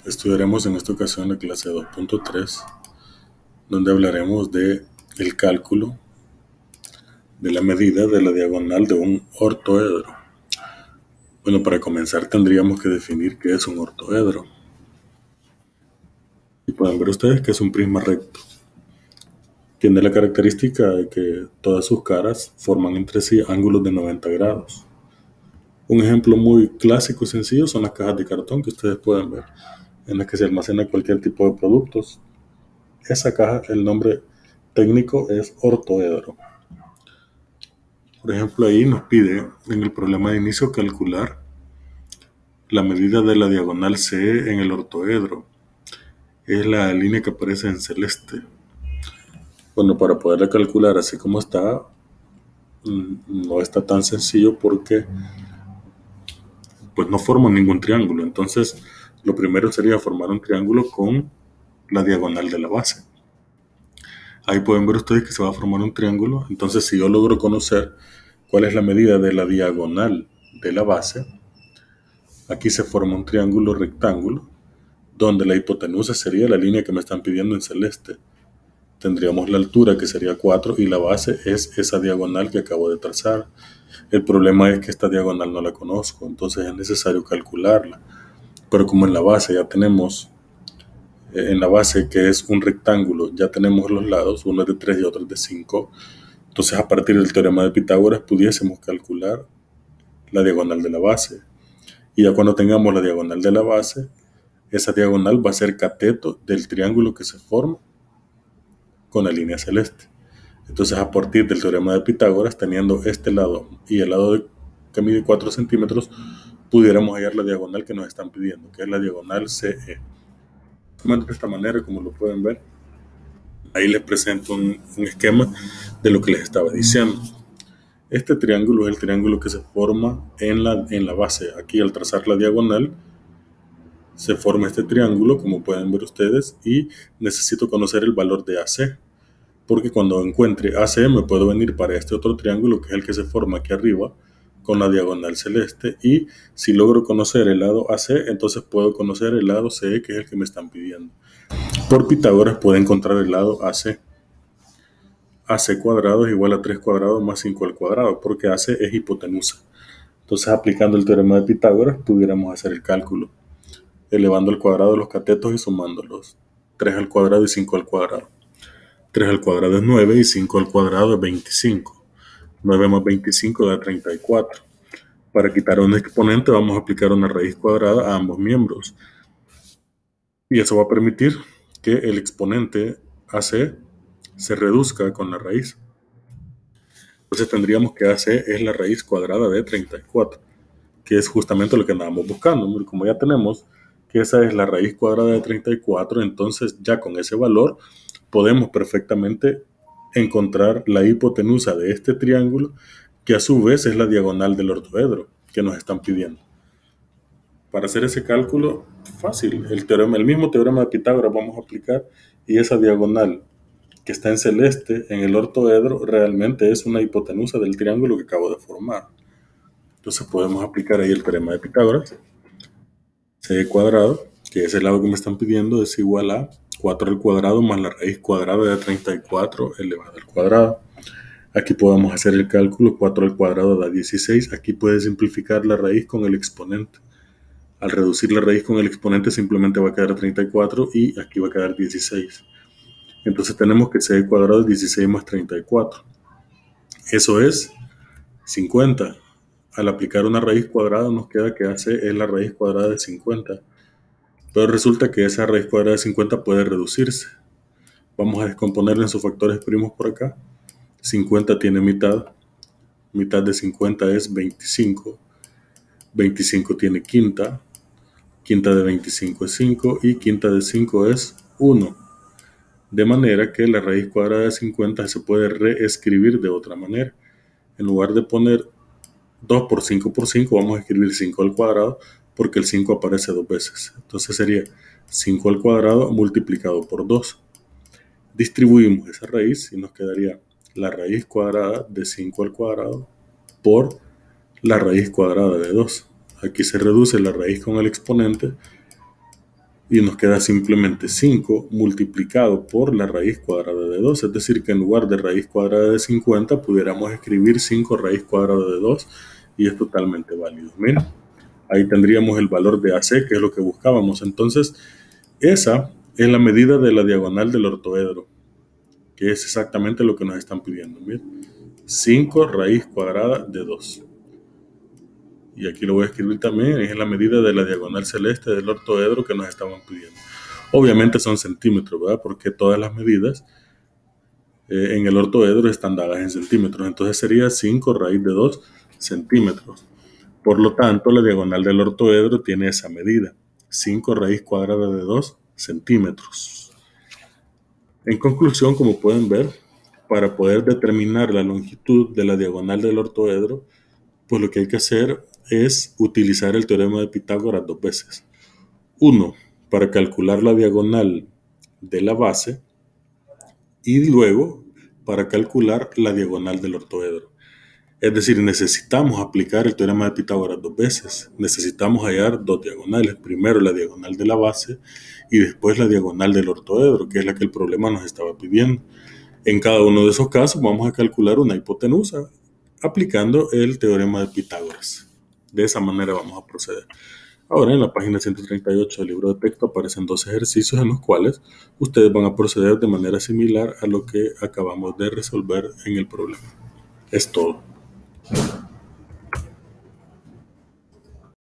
Estudiaremos en esta ocasión la clase 2.3, donde hablaremos de el cálculo de la medida de la diagonal de un ortoedro. Bueno, para comenzar tendríamos que definir qué es un ortoedro. Y pueden ver ustedes que es un prisma recto. Tiene la característica de que todas sus caras forman entre sí ángulos de 90 grados. Un ejemplo muy clásico y sencillo son las cajas de cartón que ustedes pueden ver, en las que se almacena cualquier tipo de productos. Esa caja, el nombre técnico es ortoedro. Por ejemplo, ahí nos pide en el problema de inicio calcular la medida de la diagonal CE en el ortoedro. Es la línea que aparece en celeste. Bueno, para poderla calcular así como está, no está tan sencillo porque pues no forma ningún triángulo. Entonces, lo primero sería formar un triángulo con la diagonal de la base. Ahí pueden ver ustedes que se va a formar un triángulo. Entonces, si yo logro conocer cuál es la medida de la diagonal de la base, aquí se forma un triángulo rectángulo, donde la hipotenusa sería la línea que me están pidiendo en celeste. Tendríamos la altura, que sería 4, y la base es esa diagonal que acabo de trazar. El problema es que esta diagonal no la conozco, entonces es necesario calcularla. Pero como en la base ya tenemos, en la base que es un rectángulo, ya tenemos los lados, uno es de 3 y otro es de 5, entonces a partir del teorema de Pitágoras pudiésemos calcular la diagonal de la base. Y ya cuando tengamos la diagonal de la base, esa diagonal va a ser cateto del triángulo que se forma con la línea celeste. Entonces, a partir del teorema de Pitágoras, teniendo este lado y el lado que mide 4 centímetros, pudiéramos hallar la diagonal que nos están pidiendo, que es la diagonal CE. De esta manera, como lo pueden ver, ahí les presento un esquema de lo que les estaba diciendo. Este triángulo es el triángulo que se forma en la base. Aquí, al trazar la diagonal, se forma este triángulo, como pueden ver ustedes, y necesito conocer el valor de AC, porque cuando encuentre AC me puedo venir para este otro triángulo, que es el que se forma aquí arriba, con la diagonal celeste, y si logro conocer el lado AC, entonces puedo conocer el lado CE, que es el que me están pidiendo. Por Pitágoras puedo encontrar el lado AC. AC cuadrado es igual a 3 cuadrados más 5 al cuadrado, porque AC es hipotenusa. Entonces, aplicando el teorema de Pitágoras, pudiéramos hacer el cálculo, elevando al cuadrado los catetos y sumándolos. 3 al cuadrado y 5 al cuadrado. 3 al cuadrado es 9 y 5 al cuadrado es 25. 9 más 25 da 34. Para quitar un exponente vamos a aplicar una raíz cuadrada a ambos miembros. Y eso va a permitir que el exponente AC se reduzca con la raíz. Entonces tendríamos que AC es la raíz cuadrada de 34, que es justamente lo que andábamos buscando. Como ya tenemos que esa es la raíz cuadrada de 34, entonces ya con ese valor podemos perfectamente encontrar la hipotenusa de este triángulo, que a su vez es la diagonal del ortoedro que nos están pidiendo. Para hacer ese cálculo, fácil, el mismo teorema de Pitágoras vamos a aplicar, y esa diagonal que está en celeste en el ortoedro realmente es una hipotenusa del triángulo que acabo de formar. Entonces podemos aplicar ahí el teorema de Pitágoras. C cuadrado, que es el lado que me están pidiendo, es igual a 4 al cuadrado más la raíz cuadrada de 34 elevado al cuadrado. Aquí podemos hacer el cálculo, 4 al cuadrado da 16. Aquí puede simplificar la raíz con el exponente. Al reducir la raíz con el exponente simplemente va a quedar 34 y aquí va a quedar 16. Entonces tenemos que C cuadrado es 16 más 34. Eso es 50. Al aplicar una raíz cuadrada nos queda que AC es la raíz cuadrada de 50. Pero resulta que esa raíz cuadrada de 50 puede reducirse. Vamos a descomponerla en sus factores primos por acá. 50 tiene mitad. Mitad de 50 es 25. 25 tiene quinta. Quinta de 25 es 5 y quinta de 5 es 1. De manera que la raíz cuadrada de 50 se puede reescribir de otra manera. En lugar de poner 2 por 5 por 5, vamos a escribir 5 al cuadrado, porque el 5 aparece 2 veces. Entonces sería 5 al cuadrado multiplicado por 2. Distribuimos esa raíz y nos quedaría la raíz cuadrada de 5 al cuadrado por la raíz cuadrada de 2. Aquí se reduce la raíz con el exponente Y nos queda simplemente 5 multiplicado por la raíz cuadrada de 2. Es decir, que en lugar de raíz cuadrada de 50, pudiéramos escribir 5 raíz cuadrada de 2 y es totalmente válido. Miren, ahí tendríamos el valor de AC, que es lo que buscábamos. Entonces, esa es la medida de la diagonal del ortoedro, que es exactamente lo que nos están pidiendo. Miren, 5 raíz cuadrada de 2. Y aquí lo voy a escribir también, es la medida de la diagonal celeste del ortoedro que nos estaban pidiendo. Obviamente son centímetros, ¿verdad? Porque todas las medidas en el ortoedro están dadas en centímetros. Entonces sería 5 raíz de 2 centímetros. Por lo tanto, la diagonal del ortoedro tiene esa medida, 5 raíz cuadrada de 2 centímetros. En conclusión, como pueden ver, para poder determinar la longitud de la diagonal del ortoedro, pues lo que hay que hacer es utilizar el teorema de Pitágoras 2 veces. Uno, para calcular la diagonal de la base y luego para calcular la diagonal del ortoedro. Es decir, necesitamos aplicar el teorema de Pitágoras 2 veces. Necesitamos hallar dos diagonales. Primero la diagonal de la base y después la diagonal del ortoedro, que es la que el problema nos estaba pidiendo. En cada uno de esos casos vamos a calcular una hipotenusa aplicando el teorema de Pitágoras. De esa manera vamos a proceder. Ahora en la página 138 del libro de texto aparecen 2 ejercicios en los cuales ustedes van a proceder de manera similar a lo que acabamos de resolver en el problema. Es todo.